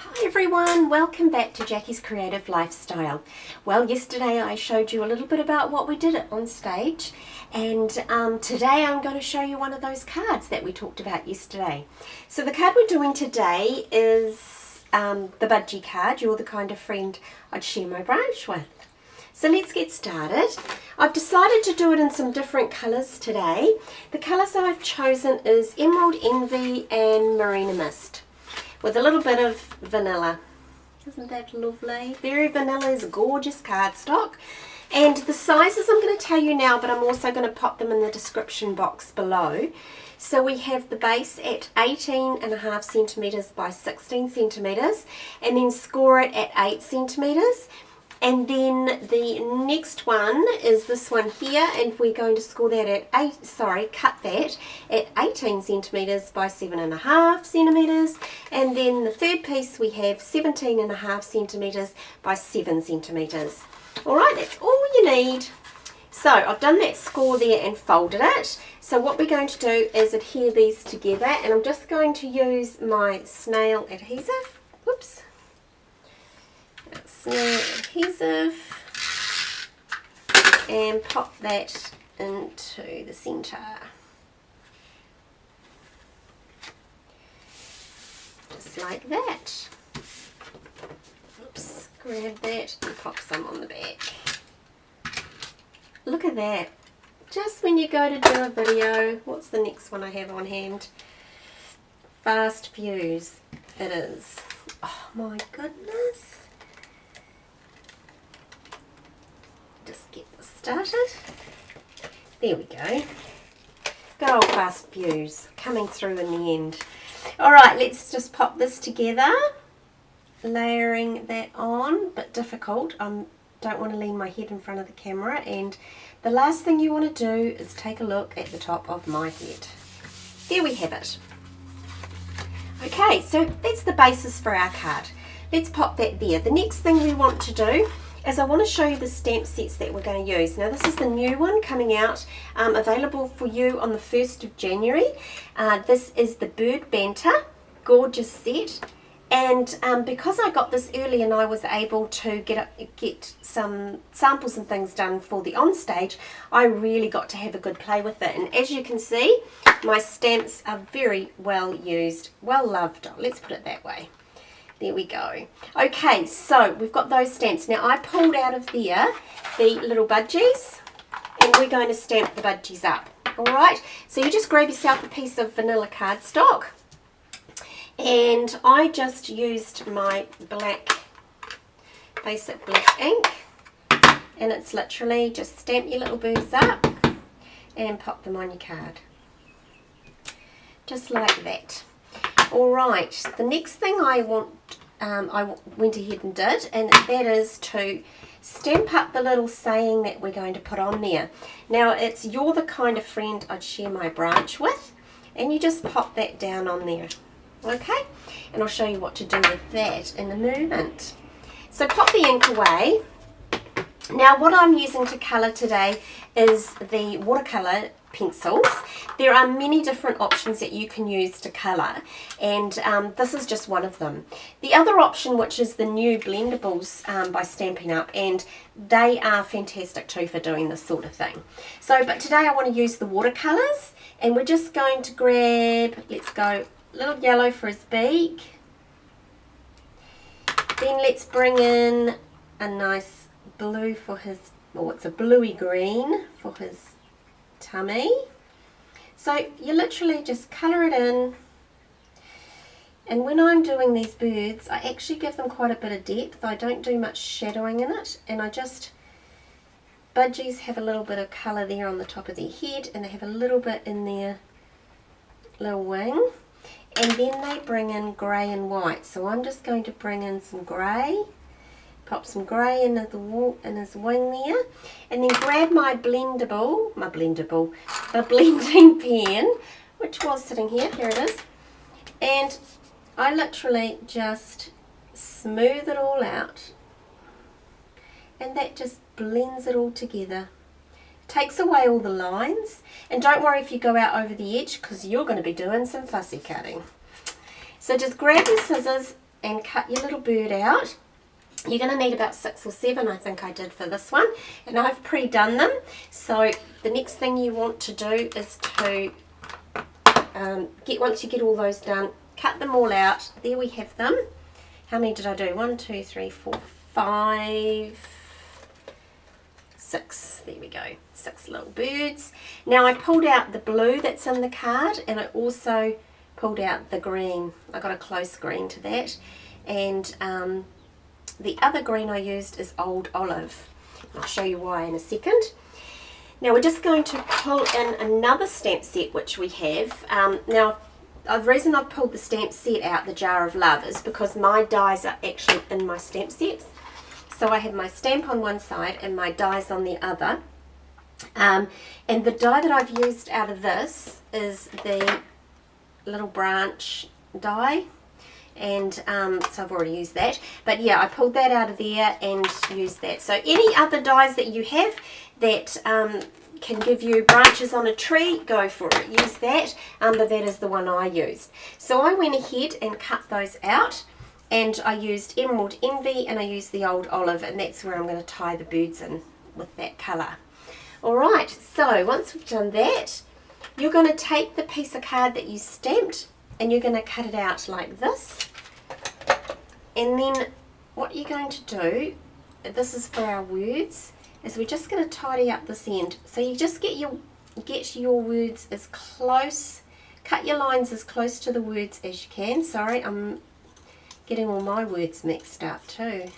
Hi everyone, welcome back to Jackie's Creative Lifestyle. Well, yesterday I showed you a little bit about what we did on stage, and today I'm going to show you one of those cards that we talked about yesterday. So the card we're doing today is the budgie card. You're the kind of friend I'd share my branch with. So let's get started. I've decided to do it in some different colours today. The colours I've chosen is Emerald Envy and Marina Mist, with a little bit of vanilla. Isn't that lovely? Very vanilla is gorgeous cardstock. And the sizes I'm going to tell you now, but I'm also going to pop them in the description box below. So we have the base at 18.5 centimetres by 16 centimetres, and then score it at 8 centimetres. And then the next one is this one here, and we're going to score that at cut that at 18 centimetres by 7.5 centimetres. And then the third piece we have 17.5 centimetres by 7 centimetres. Alright, that's all you need. So I've done that score there and folded it. So what we're going to do is adhere these together, and I'm just going to use my snail adhesive. Whoops. Snail adhesive, and pop that into the centre. Just like that. Oops, grab that and pop some on the back. Look at that. Just when you go to do a video, what's the next one I have on hand? Fast views. It is. Oh my goodness. Just get this started. There we go. Good old fast views coming through in the end. Alright, let's just pop this together. Layering that on, but difficult. I don't want to lean my head in front of the camera, and the last thing you want to do is take a look at the top of my head. There we have it. Okay, so that's the basis for our card. Let's pop that there. The next thing we want to do is I want to show you the stamp sets that we're going to use. Now this is the new one coming out, available for you on the 1st of January. This is the Bird Banter, gorgeous set. And because I got this early and I was able to get some samples and things done for the onstage, I really got to have a good play with it. And as you can see, my stamps are very well used, well loved. Let's put it that way. There we go. Okay, so we've got those stamps. Now I pulled out of there the little budgies, and we're going to stamp the budgies up. Alright, so you just grab yourself a piece of vanilla cardstock, and I just used my basic black ink, and it's literally just stamp your little birds up and pop them on your card. Just like that. Alright, the next thing I went ahead and did, and that is to stamp up the little saying that we're going to put on there. Now it's "You're the kind of friend I'd share my branch with," and you just pop that down on there. Okay, and I'll show you what to do with that in a moment. So pop the ink away. Now what I'm using to colour today is the watercolour pencils. There are many different options that you can use to colour, and this is just one of them. The other option, which is the new blendables by Stampin' Up, and they are fantastic too for doing this sort of thing. So, but today I want to use the watercolours, and we're just going to grab, let's go, a little yellow for his beak. Then let's bring in a nice blue for his, or it's a bluey green for his tummy. So you literally just colour it in, and when I'm doing these birds I actually give them quite a bit of depth. I don't do much shadowing in it, and I just, budgies have a little bit of colour there on the top of their head, and they have a little bit in their little wing, and then they bring in grey and white. So I'm just going to bring in some grey, pop some grey in his wing there, and then grab my the blending pen, which was sitting here it is, and I literally just smooth it all out, and that just blends it all together. Takes away all the lines, and don't worry if you go out over the edge, because you're going to be doing some fussy cutting. So just grab your scissors and cut your little bird out. You're going to need about 6 or 7, I think I did for this one, and I've pre-done them. So the next thing you want to do is to once you get all those done, cut them all out. There we have them. How many did I do? 1, 2, 3, 4, 5, 6. There we go. 6 little birds. Now I pulled out the blue that's in the card, and I also pulled out the green. I got a close green to that, and the other green I used is Old Olive. I'll show you why in a second. Now we're just going to pull in another stamp set which we have. Now the reason I've pulled the stamp set out, the Jar of Love, is because my dies are actually in my stamp sets. So I have my stamp on one side and my dies on the other. And the die that I've used out of this is the little branch die. And so I've already used that. But yeah, I pulled that out of there and used that. So any other dies that you have that can give you branches on a tree, go for it. Use that, but that is the one I used. So I went ahead and cut those out, and I used Emerald Envy and I used the Old Olive, and that's where I'm going to tie the birds in with that colour. Alright, so once we've done that, you're going to take the piece of card that you stamped and you're going to cut it out like this. And then what you're going to do, this is for our words, is we're just going to tidy up this end. So you just get your words as close, cut your lines as close to the words as you can. Sorry, I'm getting all my words mixed up too.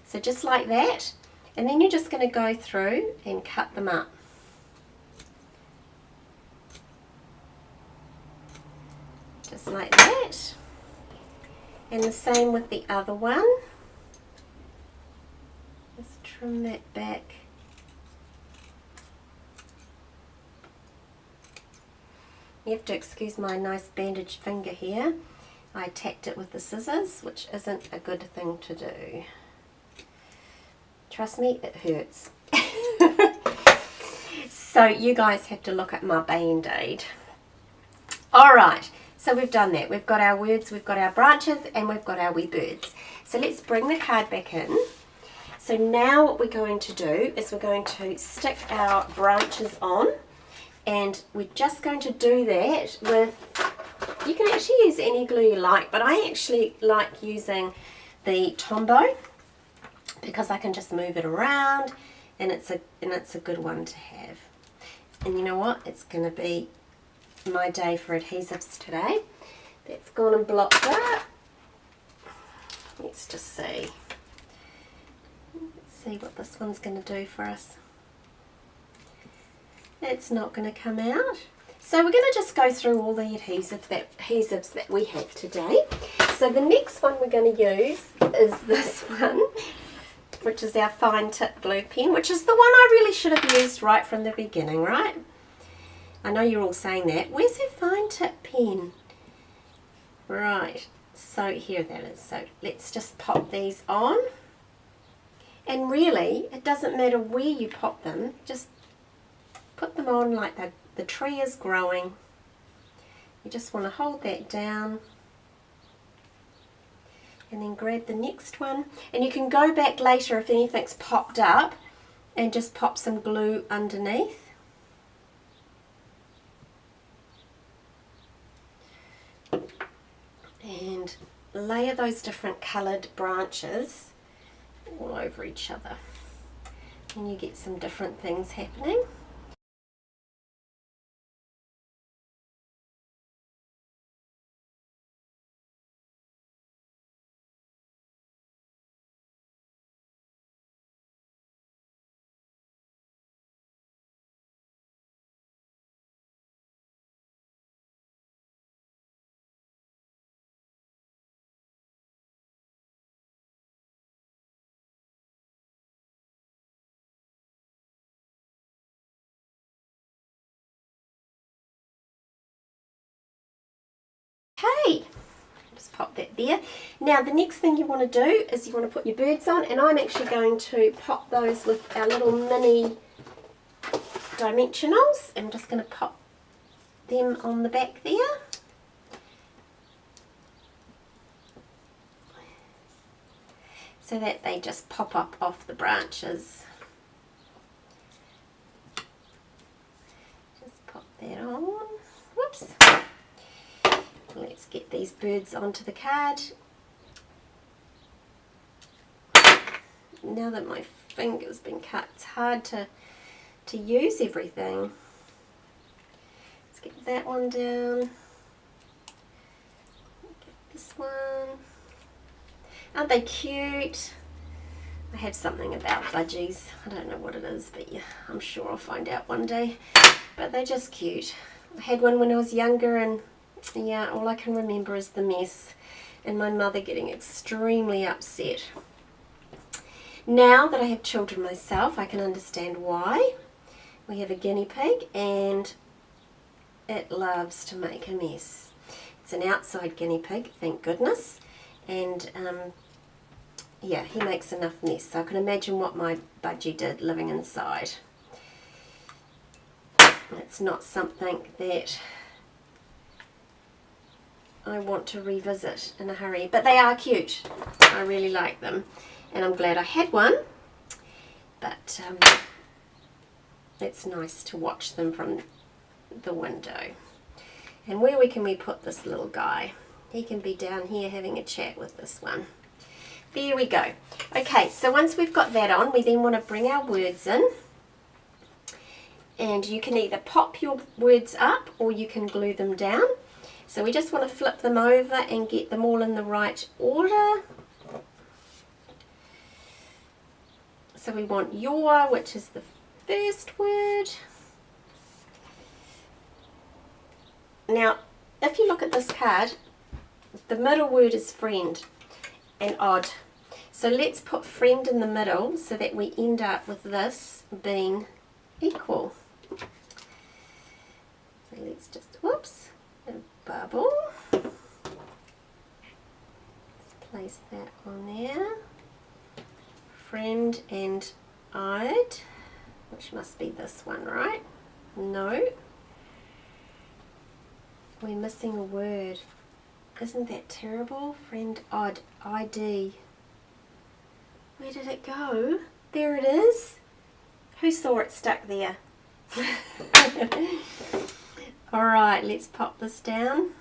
So just like that, and then you're just going to go through and cut them up. Just like that. And the same with the other one. Just trim that back. You have to excuse my nice bandaged finger here. I attacked it with the scissors, which isn't a good thing to do. Trust me, it hurts. So you guys have to look at my band-aid. Alright, so we've done that. We've got our words, we've got our branches, and we've got our wee birds. So let's bring the card back in. So now what we're going to do is we're going to stick our branches on, and we're just going to do that with, you can actually use any glue you like, but I actually like using the Tombow because I can just move it around, and it's a good one to have. And you know what? It's going to be my day for adhesives today. That's gone and blocked that. Let's just see. Let's see what this one's going to do for us. It's not going to come out. So we're going to just go through all the adhesives that we have today. So the next one we're going to use is this one, which is our fine tip glue pen, which is the one I really should have used right from the beginning, right? I know you're all saying that. Where's your fine tip pen? Right, so here that is. So let's just pop these on. And really, it doesn't matter where you pop them, just put them on like the tree is growing. You just want to hold that down. And then grab the next one, and you can go back later if anything's popped up and just pop some glue underneath. And layer those different coloured branches all over each other, and you get some different things happening. Okay, just pop that there. Now the next thing you want to do is you want to put your birds on, and I'm actually going to pop those with our little mini dimensionals. I'm just going to pop them on the back there. so that they just pop up off the branches. Just pop that on. Whoops. Let's get these birds onto the card. Now that my finger's been cut, it's hard to use everything. Let's get that one down. Get this one. Aren't they cute? I have something about budgies. I don't know what it is, but yeah, I'm sure I'll find out one day. But they're just cute. I had one when I was younger, and yeah, all I can remember is the mess and my mother getting extremely upset. Now that I have children myself, I can understand why. We have a guinea pig and it loves to make a mess. It's an outside guinea pig, thank goodness, and yeah, he makes enough mess, so I can imagine what my budgie did living inside. It's not something that I want to revisit in a hurry, but they are cute. I really like them, and I'm glad I had one, but it's nice to watch them from the window. And where can we put this little guy? He can be down here having a chat with this one. There we go. Okay, so once we've got that on, we then want to bring our words in. And you can either pop your words up or you can glue them down. So we just want to flip them over and get them all in the right order. So we want your, which is the first word. Now, if you look at this card, the middle word is friend and odd. So let's put friend in the middle so that we end up with this being equal. So let's just, whoops, a bubble. Let's place that on there. Friend and odd, which must be this one, right? No. We're missing a word. Isn't that terrible? Friend odd, ID. Where did it go? There it is. Who saw it stuck there? Alright, let's pop this down.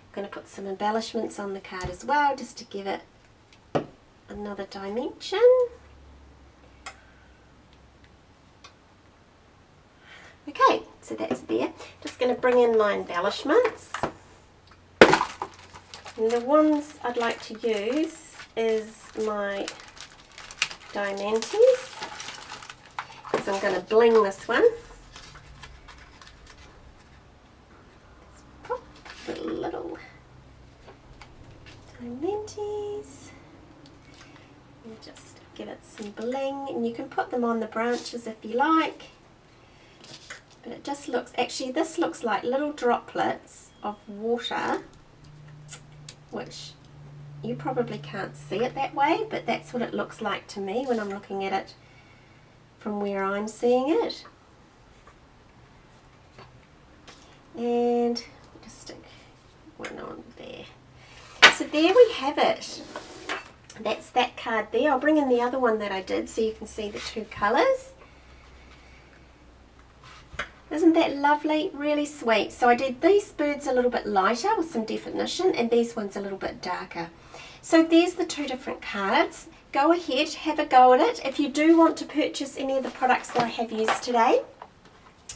I'm going to put some embellishments on the card as well, just to give it another dimension. Okay, so that's there. Just going to bring in my embellishments. And the ones I'd like to use is my diamantes, because I'm going to bling this one. Let's pop the little diamantes and just give it some bling, and you can put them on the branches if you like, but it just looks, actually this looks like little droplets of water, which you probably can't see it that way, but that's what it looks like to me when I'm looking at it from where I'm seeing it. And just stick one on there. So there we have it. That's that card there. I'll bring in the other one that I did so you can see the two colours. Isn't that lovely? Really sweet. So I did these birds a little bit lighter with some definition, and these ones a little bit darker. So there's the two different cards. Go ahead, have a go at it. If you do want to purchase any of the products that I have used today,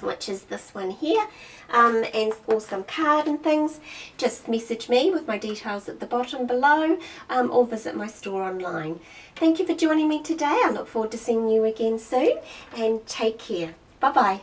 which is this one here, and or some card and things, just message me with my details at the bottom below, or visit my store online. Thank you for joining me today. I look forward to seeing you again soon, and take care. Bye bye.